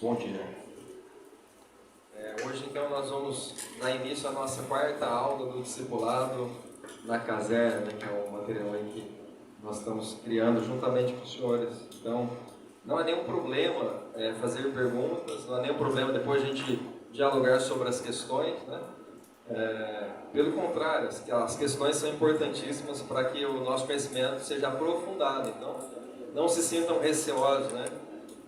Bom dia. Hoje então nós vamos dar início à nossa quarta aula do discipulado na Caserna, né, que é o material aí que nós estamos criando juntamente com os senhores. Então, não há nenhum problema fazer perguntas, não há nenhum problema depois a gente dialogar sobre as questões, né? Pelo contrário, as questões são importantíssimas para que o nosso conhecimento seja aprofundado. Então, não se sintam receosos, né?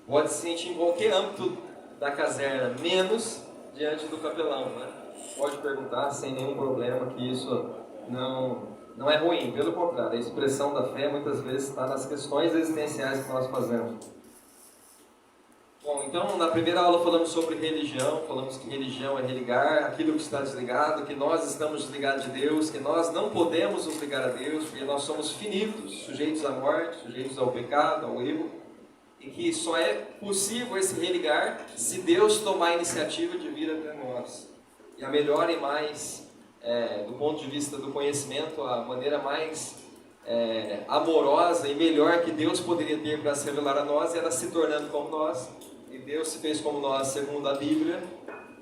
Pode se sentir em qualquer âmbito da caserna, menos diante do capelão, né? Pode perguntar sem nenhum problema, que isso não é ruim. Pelo contrário, a expressão da fé muitas vezes está nas questões existenciais que nós fazemos. Bom, então na primeira aula falamos sobre religião, falamos que religião é religar aquilo que está desligado, que nós estamos desligados de Deus, que nós não podemos nos ligar a Deus, porque nós somos finitos, sujeitos à morte, sujeitos ao pecado, ao erro, e que só é possível esse religar se Deus tomar a iniciativa de vir até nós. E a melhor e mais, do ponto de vista do conhecimento, a maneira mais amorosa e melhor que Deus poderia ter para se revelar a nós era se tornando como nós. E Deus se fez como nós, segundo a Bíblia,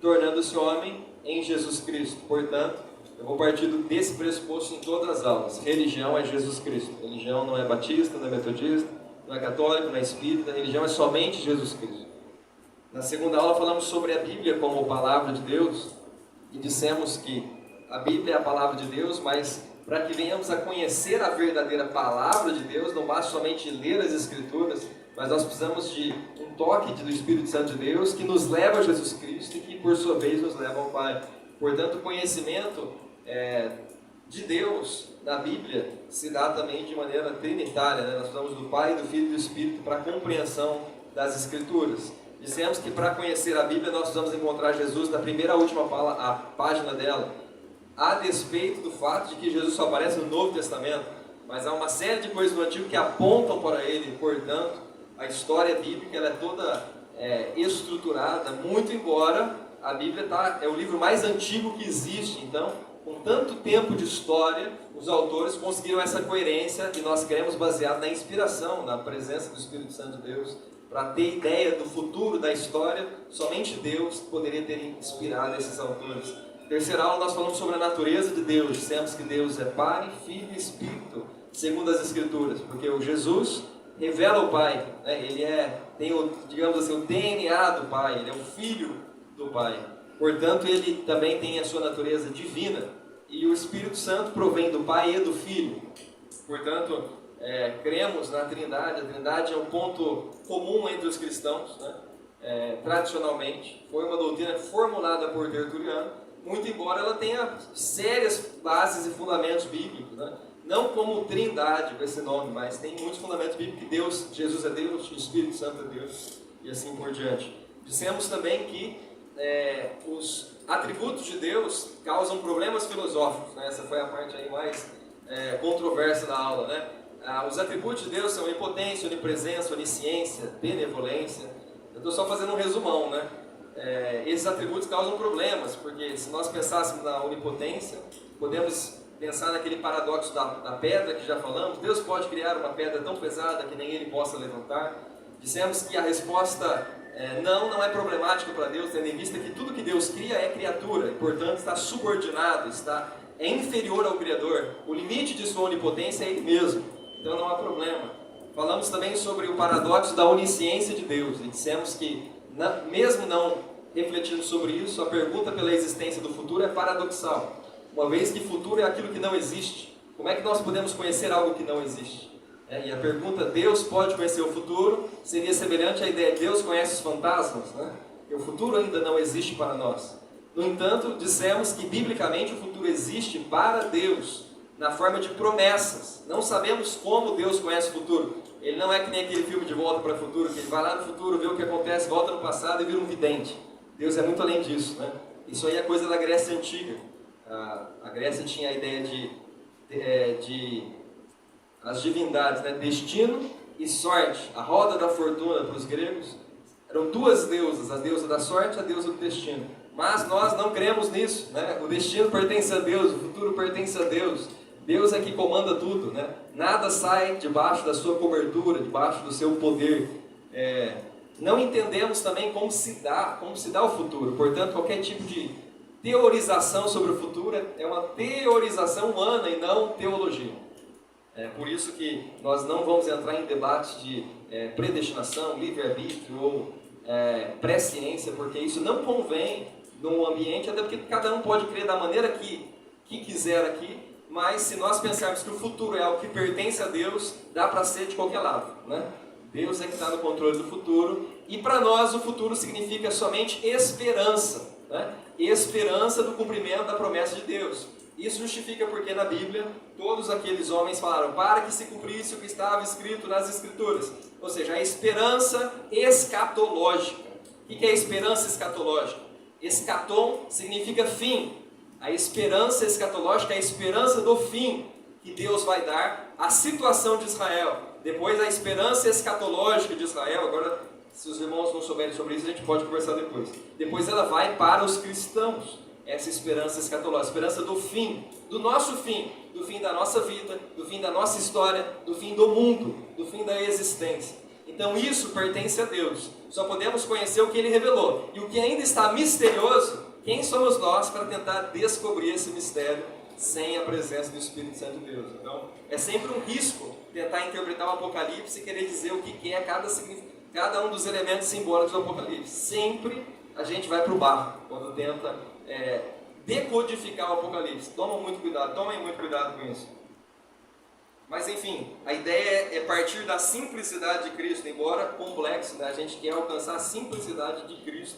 tornando-se homem em Jesus Cristo. Portanto, eu vou partir desse pressuposto em todas as aulas. Religião é Jesus Cristo. Religião não é batista, não é metodista, não é católico, não é espírita. Religião é somente Jesus Cristo. Na segunda aula falamos sobre a Bíblia como palavra de Deus e dissemos que a Bíblia é a palavra de Deus, mas para que venhamos a conhecer a verdadeira palavra de Deus, não basta somente ler as Escrituras, mas nós precisamos de um toque do Espírito Santo de Deus que nos leva a Jesus Cristo e que por sua vez nos leva ao Pai. Portanto, o conhecimento de Deus na Bíblia se dá também de maneira trinitária, né? Nós precisamos do Pai, do Filho e do Espírito para a compreensão das Escrituras. Dissemos que para conhecer a Bíblia nós precisamos encontrar Jesus na primeira e última página dela, a despeito do fato de que Jesus só aparece no Novo Testamento, mas há uma série de coisas no Antigo que apontam para ele. Portanto, a história bíblica ela é toda estruturada, muito embora a Bíblia é o livro mais antigo que existe. Então, com tanto tempo de história, os autores conseguiram essa coerência que nós queremos baseado na inspiração, na presença do Espírito Santo de Deus. Para ter ideia do futuro da história, somente Deus poderia ter inspirado esses autores. Terceira aula nós falamos sobre a natureza de Deus. Dissemos que Deus é Pai, Filho e Espírito, segundo as Escrituras, porque o Jesus revela o Pai, né? Ele tem digamos assim, o DNA do Pai, ele é o Filho do Pai. Portanto, ele também tem a sua natureza divina. E o Espírito Santo provém do Pai e do Filho. Portanto, cremos na Trindade. A Trindade é um ponto comum entre os cristãos, né? Tradicionalmente. Foi uma doutrina formulada por Tertuliano, muito embora ela tenha sérias bases e fundamentos bíblicos, né? Não como Trindade, com esse nome, mas tem muitos fundamentos bíblicos que Deus, Jesus é Deus, o Espírito Santo é Deus, e assim por diante. Dissemos também que os atributos de Deus causam problemas filosóficos, né? Essa foi a parte aí mais controversa da aula, né? Os atributos de Deus são onipotência, onipresença, onisciência, benevolência. Eu estou só fazendo um resumão, né? Esses atributos causam problemas, porque se nós pensássemos na onipotência, podemos pensar naquele paradoxo da pedra que já falamos. Deus pode criar uma pedra tão pesada que nem ele possa levantar. Dissemos que a resposta não é problemática para Deus, tendo em vista que tudo que Deus cria é criatura, e portanto está subordinado, é inferior ao Criador. O limite de sua onipotência é ele mesmo, então não há problema. Falamos também sobre o paradoxo da onisciência de Deus, e dissemos que mesmo não refletindo sobre isso, a pergunta pela existência do futuro é paradoxal. Uma vez que futuro é aquilo que não existe, como é que nós podemos conhecer algo que não existe? E a pergunta, Deus pode conhecer o futuro, seria semelhante à ideia de Deus conhece os fantasmas, né? E o futuro ainda não existe para nós. No entanto, dissemos que biblicamente o futuro existe para Deus, na forma de promessas. Não sabemos como Deus conhece o futuro. Ele não é que nem aquele filme De Volta para o Futuro, que ele vai lá no futuro, vê o que acontece, volta no passado e vira um vidente. Deus é muito além disso, né? Isso aí é coisa da Grécia Antiga. A Grécia tinha a ideia de as divindades, né? Destino e sorte. A roda da fortuna para os gregos eram duas deusas, a deusa da sorte e a deusa do destino. Mas nós não cremos nisso, né? O destino pertence a Deus, o futuro pertence a Deus. Deus é que comanda tudo, né? Nada sai debaixo da sua cobertura, debaixo do seu poder. não entendemos também como se dá o futuro. Portanto, qualquer tipo de teorização sobre o futuro é uma teorização humana e não teologia. É por isso que nós não vamos entrar em debates de predestinação, livre-arbítrio ou pré-ciência, porque isso não convém num ambiente, até porque cada um pode crer da maneira que quiser aqui, mas se nós pensarmos que o futuro é algo que pertence a Deus, dá para ser de qualquer lado, né? Deus é que está no controle do futuro, e para nós o futuro significa somente esperança, né? Esperança do cumprimento da promessa de Deus. Isso justifica porque na Bíblia todos aqueles homens falaram para que se cumprisse o que estava escrito nas Escrituras, ou seja, a esperança escatológica. O que é a esperança escatológica? Escatom significa fim. A esperança escatológica é a esperança do fim que Deus vai dar à situação de Israel. Depois a esperança escatológica de Israel, agora se os irmãos não souberem sobre isso a gente pode conversar depois. Depois ela vai para os cristãos, essa esperança escatológica, a esperança do fim, do nosso fim, do fim da nossa vida, do fim da nossa história, do fim do mundo, do fim da existência. Então isso pertence a Deus, só podemos conhecer o que Ele revelou. E o que ainda está misterioso, quem somos nós para tentar descobrir esse mistério sem a presença do Espírito Santo de Deus? Então, é sempre um risco tentar interpretar o Apocalipse e querer dizer o que é cada um dos elementos simbólicos do Apocalipse. Sempre a gente vai para o barro quando tenta decodificar o Apocalipse. Tomem muito cuidado com isso. Mas enfim, a ideia é partir da simplicidade de Cristo, embora complexo, né? A gente quer alcançar a simplicidade de Cristo.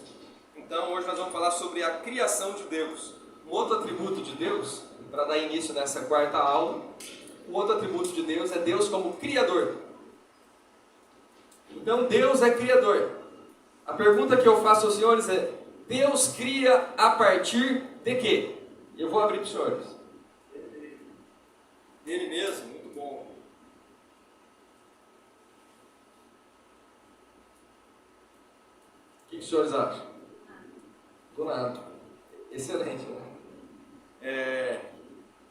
Então hoje nós vamos falar sobre a criação de Deus. Um outro atributo de Deus, para dar início nessa quarta aula, o outro atributo de Deus é Deus como Criador. Então Deus é Criador. A pergunta que eu faço aos senhores é: Deus cria a partir de quê? Eu vou abrir para os senhores. Dele mesmo, muito bom. O que os senhores acham? Do nada. Excelente, né?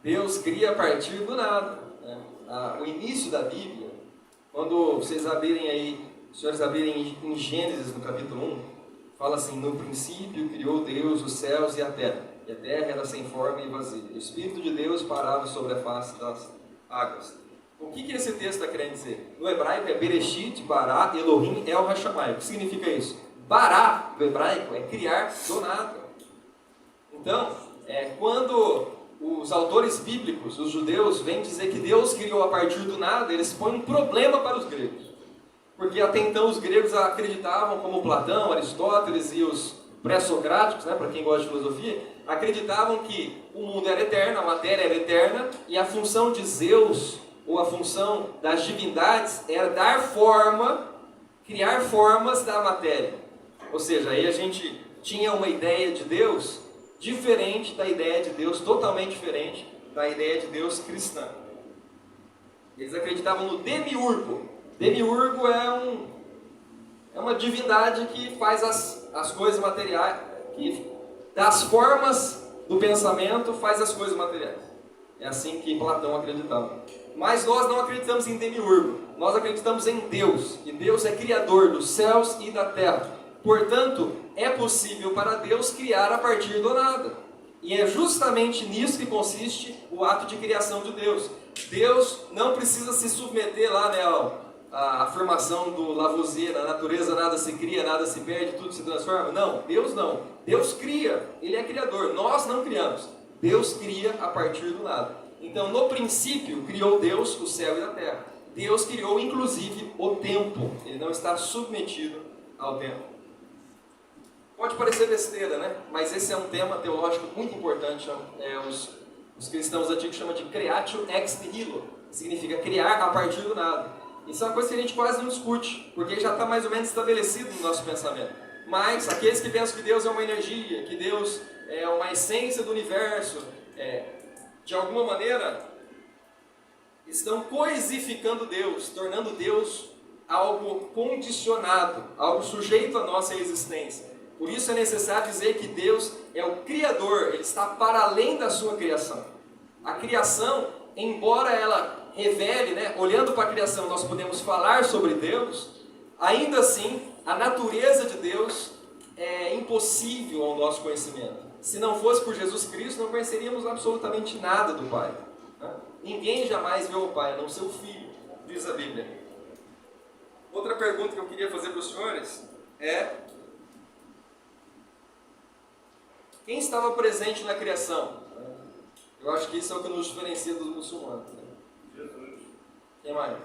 Deus cria a partir do nada. Né? O início da Bíblia, quando vocês abrirem aí, os senhores abrirem em Gênesis, no capítulo 1, fala assim: no princípio criou Deus os céus e a terra era sem forma e vazia. O Espírito de Deus parava sobre a face das águas. O que esse texto está querendo dizer? No hebraico é Bereshit, Bará, Elohim, El Hashamai. O que significa isso? Bará, do hebraico, é criar do nada. Então, quando os autores bíblicos, os judeus, vêm dizer que Deus criou a partir do nada, eles põem um problema para os gregos. Porque até então os gregos acreditavam, como Platão, Aristóteles e os pré-socráticos, né, para quem gosta de filosofia, acreditavam que o mundo era eterno, a matéria era eterna, e a função de Zeus, ou a função das divindades, era dar forma, criar formas da matéria. Ou seja, aí a gente tinha uma ideia de Deus diferente da ideia de Deus, totalmente diferente da ideia de Deus cristã. Eles acreditavam no demiurgo. Demiurgo é uma divindade que faz as coisas materiais, que das formas do pensamento faz as coisas materiais. É assim que Platão acreditava. Mas nós não acreditamos em demiurgo, nós acreditamos em Deus. E Deus é criador dos céus e da terra. Portanto, é possível para Deus criar a partir do nada. E é justamente nisso que consiste o ato de criação de Deus. Deus não precisa se submeter lá, né, a afirmação do Lavoisier: na natureza nada se cria, nada se perde, tudo se transforma. Não, Deus não. Deus cria, Ele é criador. Nós não criamos. Deus cria a partir do nada. Então, no princípio, criou Deus o céu e a terra. Deus criou, inclusive, o tempo. Ele não está submetido ao tempo. Pode parecer besteira, né? Mas esse é um tema teológico muito importante. Os cristãos antigos chamam de creatio ex nihilo. Significa criar a partir do nada. Isso é uma coisa que a gente quase não discute, porque já está mais ou menos estabelecido no nosso pensamento. Mas aqueles que pensam que Deus é uma energia, que Deus é uma essência do universo, de alguma maneira estão coisificando Deus, tornando Deus algo condicionado, algo sujeito à nossa existência. Por isso é necessário dizer que Deus é o Criador, Ele está para além da sua criação. A criação, embora ela revele, né, olhando para a criação nós podemos falar sobre Deus, ainda assim, a natureza de Deus é impossível ao nosso conhecimento. Se não fosse por Jesus Cristo, não conheceríamos absolutamente nada do Pai. Ninguém jamais viu o Pai, a não ser o Filho, diz a Bíblia. Outra pergunta que eu queria fazer para os senhores é: quem estava presente na criação? Eu acho que isso é o que nos diferencia dos muçulmanos. Jesus. Quem mais?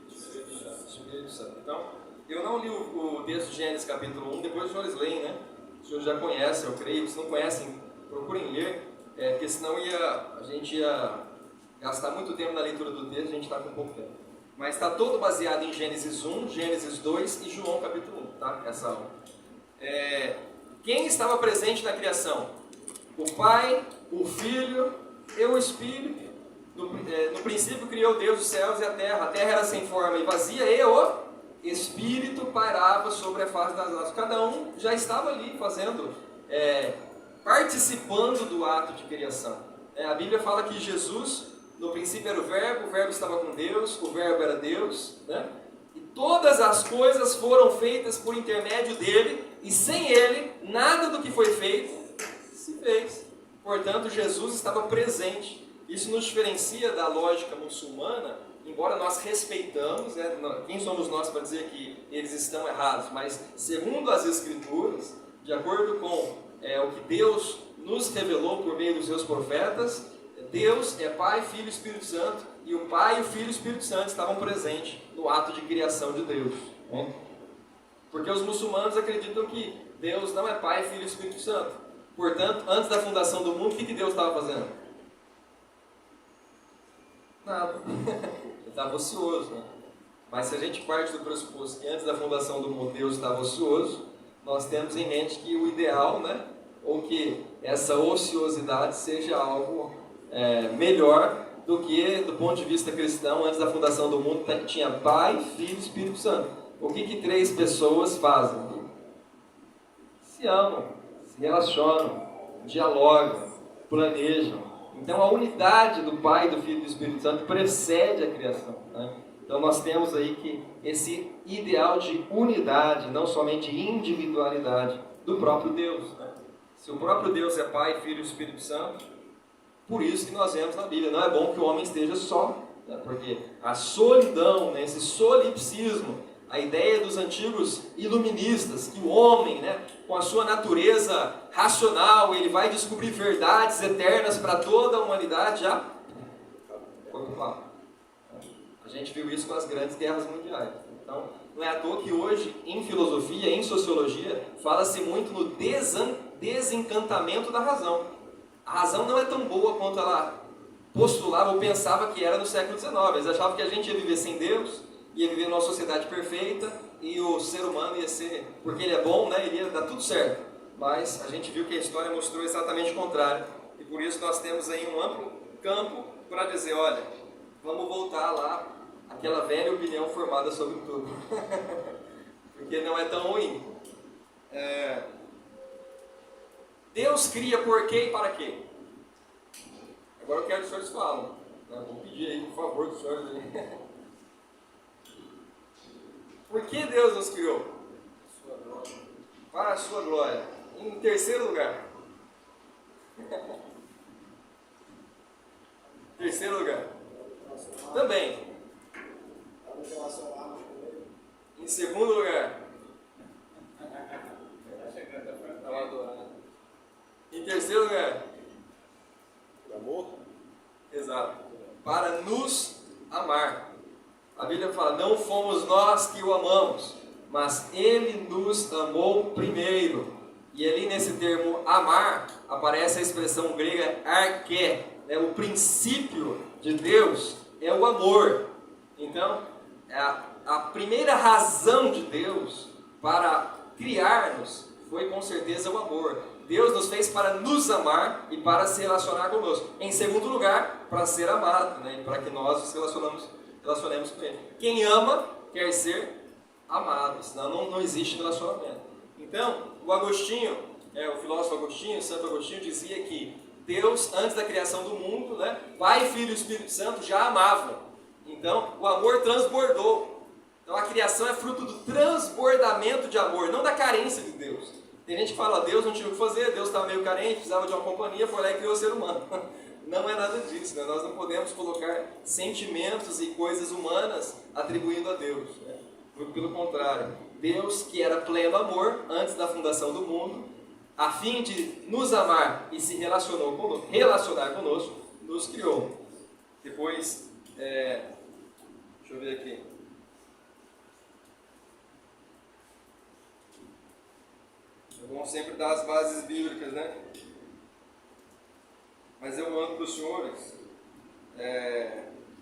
Espírito Santo. Então, eu não li o texto de Gênesis capítulo 1, depois os senhores leem, né? Os senhores já conhecem, eu creio. Se não conhecem, procurem ler, porque senão a gente ia gastar muito tempo na leitura do texto, a gente está com pouco tempo. Mas está todo baseado em Gênesis 1, Gênesis 2 e João capítulo 1, tá? Essa aula. Quem estava presente na criação? O Pai, o Filho e o Espírito. No princípio criou Deus os céus e a terra era sem forma e vazia, e o Espírito pairava sobre a face das águas. Cada um já estava ali fazendo, participando do ato de criação. A Bíblia fala que Jesus, no princípio era o Verbo estava com Deus, o Verbo era Deus, né? E todas as coisas foram feitas por intermédio dele, e sem ele, nada do que foi feito se fez. Portanto, Jesus estava presente. Isso nos diferencia da lógica muçulmana, embora nós respeitamos, né? Quem somos nós para dizer que eles estão errados? Mas, segundo as Escrituras, de acordo com o que Deus nos revelou por meio dos seus profetas, Deus é Pai, Filho e Espírito Santo, e o Pai, o Filho e o Espírito Santo estavam presentes no ato de criação de Deus. Né? Porque os muçulmanos acreditam que Deus não é Pai, Filho e Espírito Santo. Portanto, antes da fundação do mundo, o que Deus estava fazendo? Nada. Ele estava ocioso, né? Mas se a gente parte do pressuposto que antes da fundação do mundo Deus estava ocioso, nós temos em mente que o ideal, né? Ou que essa ociosidade seja algo melhor do que, do ponto de vista cristão, antes da fundação do mundo tinha Pai, Filho e Espírito Santo. O que 3 pessoas fazem? Se amam, se relacionam, dialogam, planejam. Então a unidade do Pai, do Filho e do Espírito Santo precede a criação. Né? Então nós temos aí que esse ideal de unidade, não somente individualidade, do próprio Deus. Né? Se o próprio Deus é Pai, Filho e Espírito Santo, por isso que nós vemos na Bíblia, não é bom que o homem esteja só, né? Porque a solidão, né? Esse solipsismo, a ideia dos antigos iluministas, que o homem, né, com a sua natureza racional, ele vai descobrir verdades eternas para toda a humanidade, já foi pro papo. A gente viu isso com as grandes guerras mundiais. Então, não é à toa que hoje, em filosofia, em sociologia, fala-se muito no desencantamento da razão. A razão não é tão boa quanto ela postulava ou pensava que era no século XIX. Eles achavam que a gente ia viver sem Deus, ia viver numa sociedade perfeita, e o ser humano ia ser, porque ele é bom, né, ele ia dar tudo certo. Mas a gente viu que a história mostrou exatamente o contrário. E por isso nós temos aí um amplo campo para dizer, olha, vamos voltar lá, aquela velha opinião formada sobre tudo. Porque não é tão ruim. Deus cria por quê e para quê? Agora eu quero que os senhores falem. Vou pedir aí, por favor, que os senhores aí. Por que Deus nos criou? Para a sua glória. Em terceiro lugar. Terceiro lugar. Também. Em segundo lugar. Em terceiro lugar. Amor? Exato. Para nos amar. A Bíblia fala, não fomos nós que o amamos, mas Ele nos amou primeiro. E ali nesse termo amar, aparece a expressão grega arché. O princípio de Deus é o amor. Então, a primeira razão de Deus para criar-nos foi com certeza o amor. Deus nos fez para nos amar e para se relacionar conosco. Em segundo lugar, para ser amado, né? E para que nós nos relacionemos com Ele. Quem ama quer ser amado, senão não existe relacionamento. Então, o Agostinho, o filósofo Agostinho, Santo Agostinho, dizia que Deus, antes da criação do mundo, né, Pai, Filho e Espírito Santo já amavam. Então, o amor transbordou. Então a criação é fruto do transbordamento de amor, não da carência de Deus. Tem gente que fala, Deus não tinha o que fazer, Deus estava meio carente, precisava de uma companhia, foi lá e criou o ser humano. Não é nada disso, né? Nós não podemos colocar sentimentos e coisas humanas atribuindo a Deus, né? Pelo contrário, Deus, que era pleno amor antes da fundação do mundo, a fim de nos amar e se relacionar conosco, nos criou. Depois, deixa eu ver aqui. É bom sempre dar as bases bíblicas, né? Mas eu mando para os senhores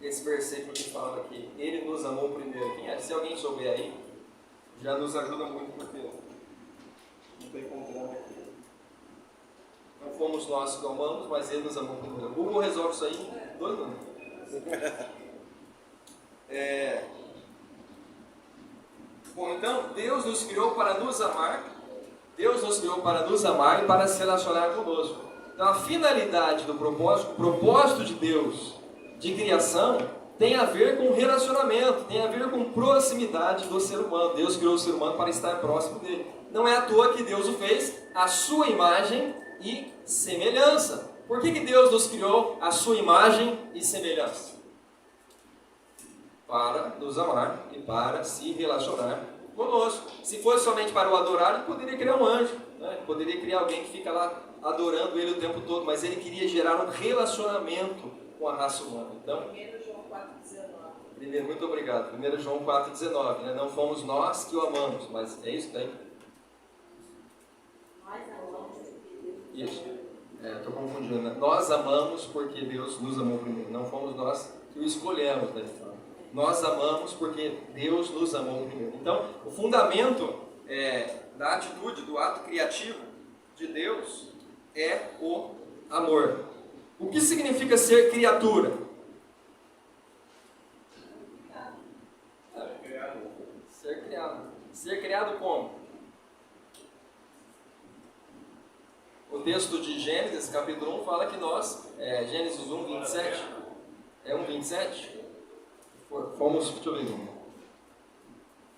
esse versículo que fala que Ele nos amou primeiro. Se alguém souber aí, já nos ajuda muito, porque não estou encontrando aqui. Não fomos nós que o amamos, mas Ele nos amou primeiro. O Google resolve isso aí em 2 minutos. Bom, então, Deus nos criou para nos amar. Deus nos criou para nos amar e para se relacionar conosco. Então, a finalidade do propósito, o propósito de Deus de criação, tem a ver com relacionamento, tem a ver com proximidade do ser humano. Deus criou o ser humano para estar próximo dele. Não é à toa que Deus o fez à sua imagem e semelhança. Por que Deus nos criou à sua imagem e semelhança? Para nos amar e para se relacionar conosco. Se fosse somente para o adorar, ele poderia criar um anjo, né? Ele poderia criar alguém que fica lá adorando ele o tempo todo, mas ele queria gerar um relacionamento com a raça humana. Então, 1 João 4,19. Primeiro, muito obrigado. 1 João 4,19, né? Não fomos nós que o amamos, mas é isso que tem? Nós amamos porque Deus nos Isso. amou. Estou confundindo, né? Nós amamos porque Deus nos amou primeiro. Não fomos nós que o escolhemos, né? Nós amamos porque Deus nos amou primeiro. Então, o fundamento da atitude, do ato criativo de Deus é o amor. O que significa ser criatura? Ser criado. Ser criado como? O texto de Gênesis, capítulo 1, fala que nós, Gênesis 1, 27, 1, 27, fomos, deixa eu ver,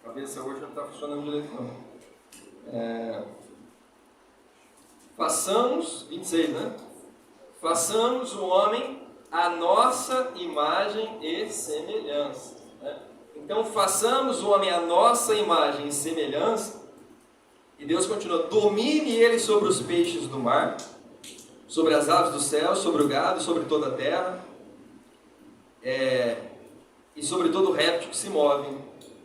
a cabeça hoje não está funcionando direito não. Façamos, 26, né? Façamos o homem à nossa imagem e semelhança. Né? Então, façamos o homem à nossa imagem e semelhança. E Deus continua: domine ele sobre os peixes do mar, sobre as aves do céu, sobre o gado, sobre toda a terra, e sobre todo réptil que se move.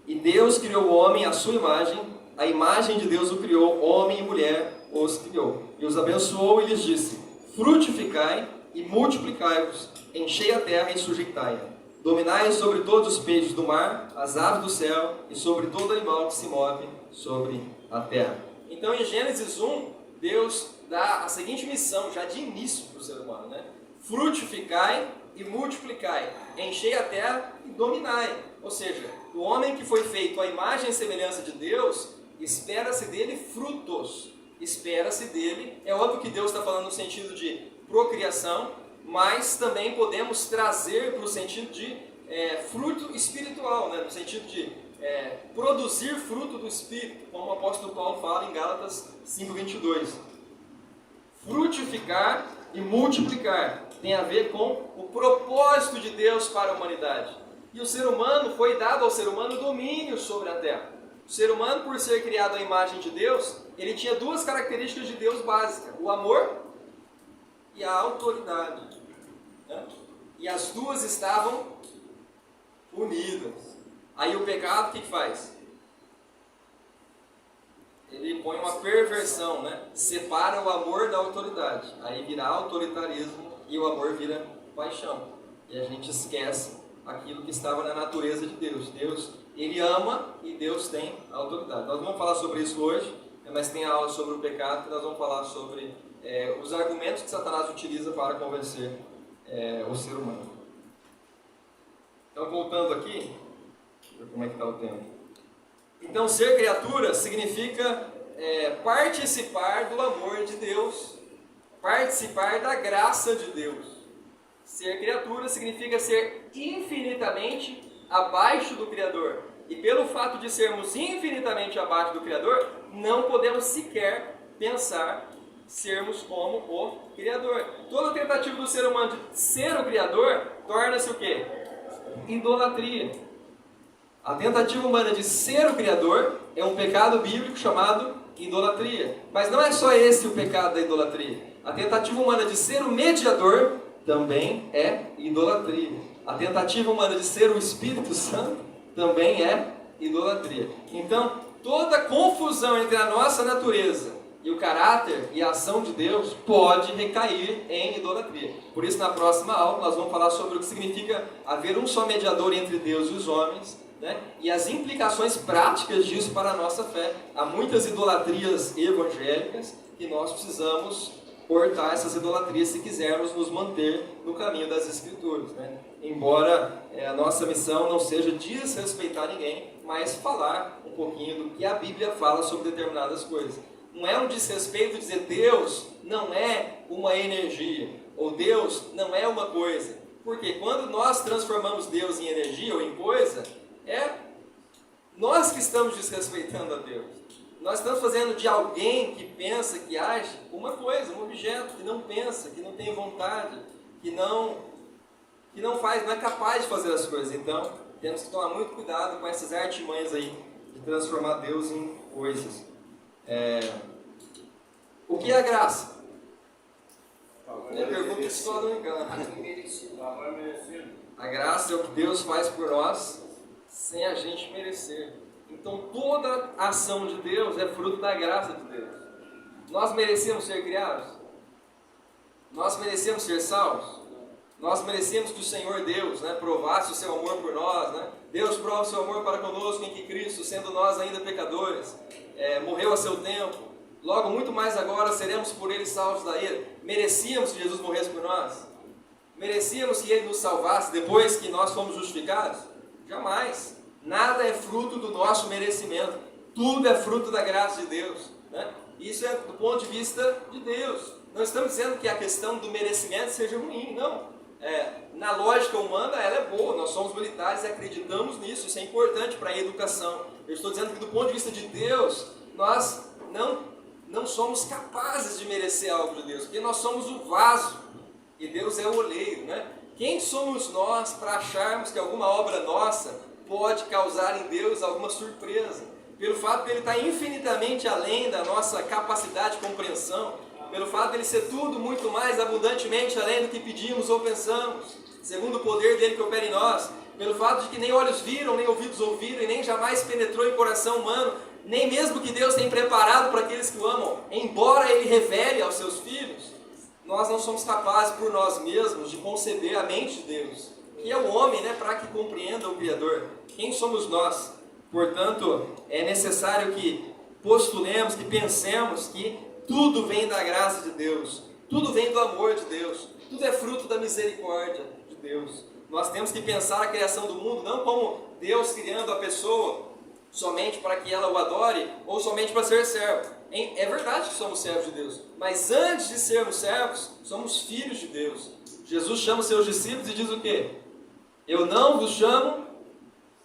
E Deus criou o homem à sua imagem, a imagem de Deus o criou, homem e mulher os criou. E os abençoou e lhes disse: frutificai e multiplicai-vos, enchei a terra e sujeitai-a. Dominai sobre todos os peixes do mar, as aves do céu e sobre todo animal que se move sobre a terra. Então, em Gênesis 1, Deus dá a seguinte missão, já de início para o ser humano, né? Frutificai e multiplicai, enchei a terra e dominai. Ou seja, o homem que foi feito à imagem e semelhança de Deus, espera-se dele frutos. Espera-se dele, é óbvio que Deus está falando no sentido de procriação, mas também podemos trazer para o sentido de fruto espiritual, né? No sentido de produzir fruto do Espírito, como o apóstolo Paulo fala em Gálatas 5:22. Frutificar e multiplicar tem a ver com o propósito de Deus para a humanidade. E o ser humano, foi dado ao ser humano domínio sobre a terra. O ser humano, por ser criado à imagem de Deus, ele tinha duas características de Deus básicas: o amor e a autoridade. Né? E as duas estavam unidas. Aí o pecado, o que faz? Ele põe uma perversão, né? Separa o amor da autoridade. Aí vira autoritarismo e o amor vira paixão. E a gente esquece aquilo que estava na natureza de Deus. Deus, ele ama e Deus tem autoridade. Nós vamos falar sobre isso hoje, mas tem a aula sobre o pecado que nós vamos falar sobre os argumentos que Satanás utiliza para convencer o ser humano. Então, voltando aqui, deixa eu ver como é que está o tempo. Então, ser criatura significa participar do amor de Deus, participar da graça de Deus. Ser criatura significa ser infinitamente abaixo do Criador, E pelo fato de sermos infinitamente abaixo do Criador, não podemos sequer pensar sermos como o Criador. Toda tentativa do ser humano de ser o Criador torna-se o quê? Idolatria. A tentativa humana de ser o Criador é um pecado bíblico chamado idolatria. Mas não é só esse o pecado da idolatria. A tentativa humana de ser o mediador também é idolatria. A tentativa humana de ser o Espírito Santo também é idolatria. Então, toda confusão entre a nossa natureza e o caráter e a ação de Deus pode recair em idolatria. Por isso, na próxima aula, nós vamos falar sobre o que significa haver um só mediador entre Deus e os homens, né? E as implicações práticas disso para a nossa fé. Há muitas idolatrias evangélicas que nós precisamos cortar essas idolatrias se quisermos nos manter no caminho das Escrituras, né? Embora a nossa missão não seja desrespeitar ninguém, mas falar um pouquinho do que a Bíblia fala sobre determinadas coisas. Não é um desrespeito dizer Deus não é uma energia, ou Deus não é uma coisa. Porque quando nós transformamos Deus em energia ou em coisa, é nós que estamos desrespeitando a Deus. Nós estamos fazendo de alguém que pensa, que age, uma coisa, um objeto, que não pensa, que não tem vontade, que não faz, não é capaz de fazer as coisas. Então, temos que tomar muito cuidado com essas artimanhas aí, de transformar Deus em coisas. O que é a graça? É a pergunta que só não engana. A graça é o que Deus faz por nós, sem a gente merecer. Então toda a ação de Deus é fruto da graça de Deus. Nós merecemos ser criados? Nós merecemos ser salvos? Nós merecemos que o Senhor Deus, né, provasse o seu amor por nós, né? Deus prova o seu amor para conosco em que Cristo, sendo nós ainda pecadores, morreu a seu tempo. Logo, muito mais agora, seremos por Ele salvos da ira. Merecíamos que Jesus morresse por nós? Merecíamos que Ele nos salvasse depois que nós fomos justificados? Jamais. Nada é fruto do nosso merecimento. Tudo é fruto da graça de Deus, né? Isso é do ponto de vista de Deus. Não estamos dizendo que a questão do merecimento seja ruim, não. Na lógica humana ela é boa, nós somos militares e acreditamos nisso, isso é importante para a educação. Eu estou dizendo que do ponto de vista de Deus, nós não somos capazes de merecer algo de Deus, porque nós somos o vaso e Deus é o oleiro, né? Quem somos nós para acharmos que alguma obra nossa pode causar em Deus alguma surpresa? Pelo fato de Ele estar infinitamente além da nossa capacidade de compreensão, pelo fato de Ele ser tudo muito mais abundantemente além do que pedimos ou pensamos, segundo o poder dele que opera em nós, pelo fato de que nem olhos viram, nem ouvidos ouviram, e nem jamais penetrou em coração humano, nem mesmo que Deus tem preparado para aqueles que o amam, embora Ele revele aos seus filhos, nós não somos capazes por nós mesmos de conceber a mente de Deus, que é o homem, né, para que compreenda o Criador. Quem somos nós? Portanto, é necessário que postulemos, que pensemos que tudo vem da graça de Deus, tudo vem do amor de Deus, tudo é fruto da misericórdia de Deus. Nós temos que pensar a criação do mundo não como Deus criando a pessoa somente para que ela o adore ou somente para ser servo. É verdade que somos servos de Deus, mas antes de sermos servos, somos filhos de Deus. Jesus chama os seus discípulos e diz o quê? Eu não vos chamo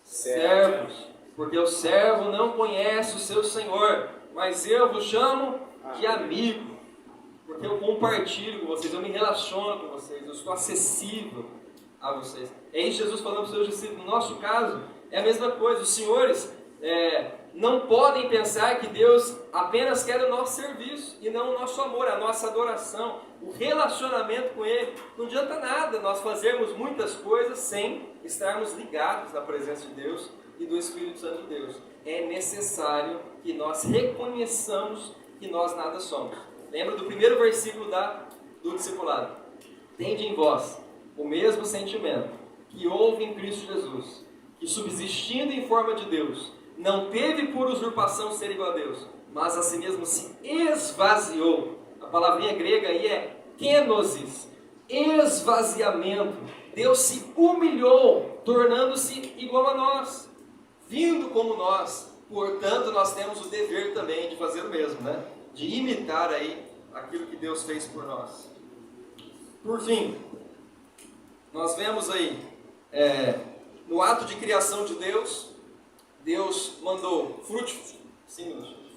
servos, porque o servo não conhece o seu Senhor, mas eu vos chamo de amigo, porque eu compartilho com vocês, eu me relaciono com vocês, eu sou acessível a vocês. É isso Jesus falando para os seus discípulos. No nosso caso, é a mesma coisa. Os senhores não podem pensar que Deus apenas quer o nosso serviço e não o nosso amor, a nossa adoração, o relacionamento com Ele. Não adianta nada nós fazermos muitas coisas sem estarmos ligados na presença de Deus e do Espírito Santo de Deus. É necessário que nós reconheçamos que nós nada somos. Lembra do primeiro versículo do discipulado? Tende em vós o mesmo sentimento que houve em Cristo Jesus, que subsistindo em forma de Deus, não teve por usurpação ser igual a Deus, mas a si mesmo se esvaziou. A palavrinha grega aí é kenosis, esvaziamento. Deus se humilhou, tornando-se igual a nós, vindo como nós. Portanto, nós temos o dever também de fazer o mesmo, né? De imitar aí aquilo que Deus fez por nós. Por fim, nós vemos aí, no ato de criação de Deus, Deus mandou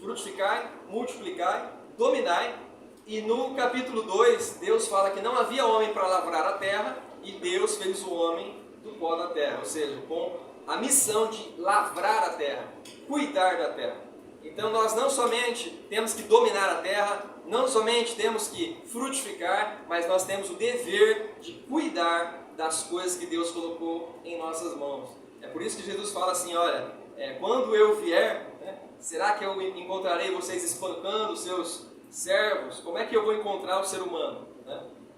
frutificai, multiplicai, dominai, e no capítulo 2, Deus fala que não havia homem para lavrar a terra, e Deus fez o homem do pó da terra, ou seja, com a missão de lavrar a terra, cuidar da terra. Então nós não somente temos que dominar a terra, não somente temos que frutificar, mas nós temos o dever de cuidar das coisas que Deus colocou em nossas mãos. É por isso que Jesus fala assim, olha, quando eu vier, será que eu encontrarei vocês espancando os seus servos? Como é que eu vou encontrar o ser humano?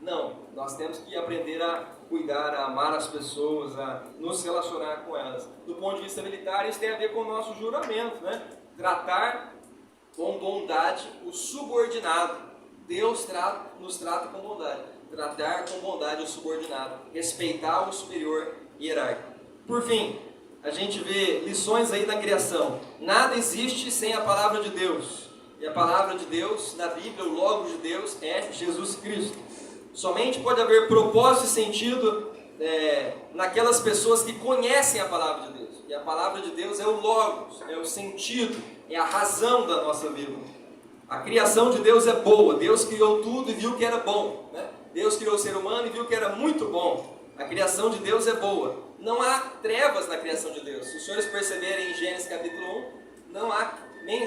Não, nós temos que aprender a cuidar, a amar as pessoas, a nos relacionar com elas. Do ponto de vista militar, isso tem a ver com o nosso juramento, tratar com bondade o subordinado. Deus nos trata com bondade. Tratar com bondade o subordinado. Respeitar o superior hierárquico. Por fim, a gente vê lições aí na criação. Nada existe sem a palavra de Deus. E a palavra de Deus, na Bíblia, o Logos de Deus, é Jesus Cristo. Somente pode haver propósito e sentido naquelas pessoas que conhecem a palavra de Deus. E a palavra de Deus é o Logos, é o sentido, é a razão da nossa vida. A criação de Deus é boa. Deus criou tudo e viu que era bom. Deus criou o ser humano e viu que era muito bom. A criação de Deus é boa. Não há trevas na criação de Deus. Se os senhores perceberem em Gênesis capítulo 1, não há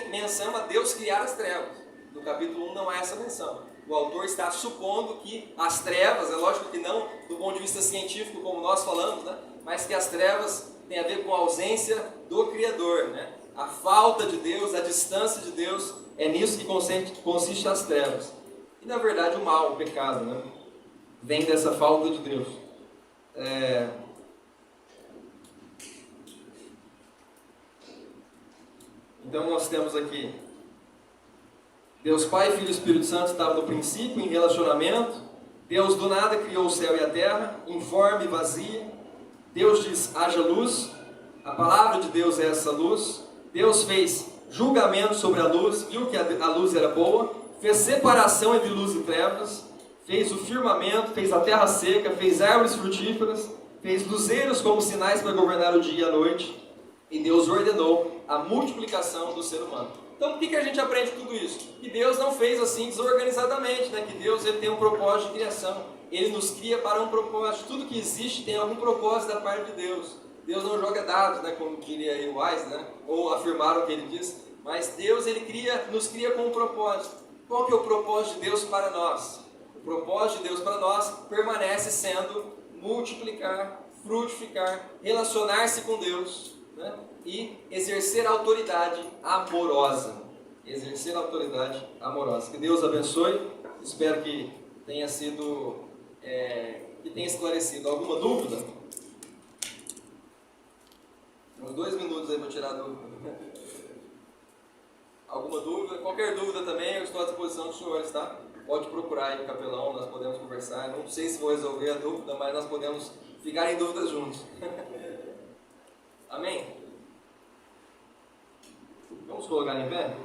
menção a Deus criar as trevas. No capítulo 1 não há essa menção. O autor está supondo que as trevas, é lógico que não do ponto de vista científico como nós falamos, mas que as trevas têm a ver com a ausência do Criador. A falta de Deus, a distância de Deus, é nisso que consiste as trevas. E na verdade o mal, o pecado, vem dessa falta de Deus. Então nós temos aqui Deus Pai, Filho e Espírito Santo estavam no princípio em relacionamento. Deus do nada criou o céu e a terra, informe e vazia. Deus diz, haja luz. A palavra de Deus é essa luz. Deus fez julgamento sobre a luz, viu que a luz era boa, fez separação entre luz e trevas, fez o firmamento, fez a terra seca, fez árvores frutíferas, fez luzeiros como sinais para governar o dia e a noite, e Deus ordenou a multiplicação do ser humano. Então, o que a gente aprende com tudo isso? Que Deus não fez assim desorganizadamente, que Deus tem um propósito de criação. Ele nos cria para um propósito. Tudo que existe tem algum propósito da parte de Deus. Deus não joga dados, como diria aí o Wise, ou afirmaram o que ele diz. Mas Deus nos cria com um propósito. Qual que é o propósito de Deus para nós? O propósito de Deus para nós permanece sendo multiplicar, frutificar, relacionar-se com Deus, e exercer autoridade amorosa. Exercer autoridade amorosa. Que Deus abençoe. Espero que tenha sido, que tenha esclarecido. Alguma dúvida? Uns 2 minutos aí para tirar a dúvida. Alguma dúvida? Qualquer dúvida também, eu estou à disposição dos senhores, tá? Pode procurar aí o capelão, nós podemos conversar. Não sei se vou resolver a dúvida, mas nós podemos ficar em dúvidas juntos. Amém? Vamos colocar em pé?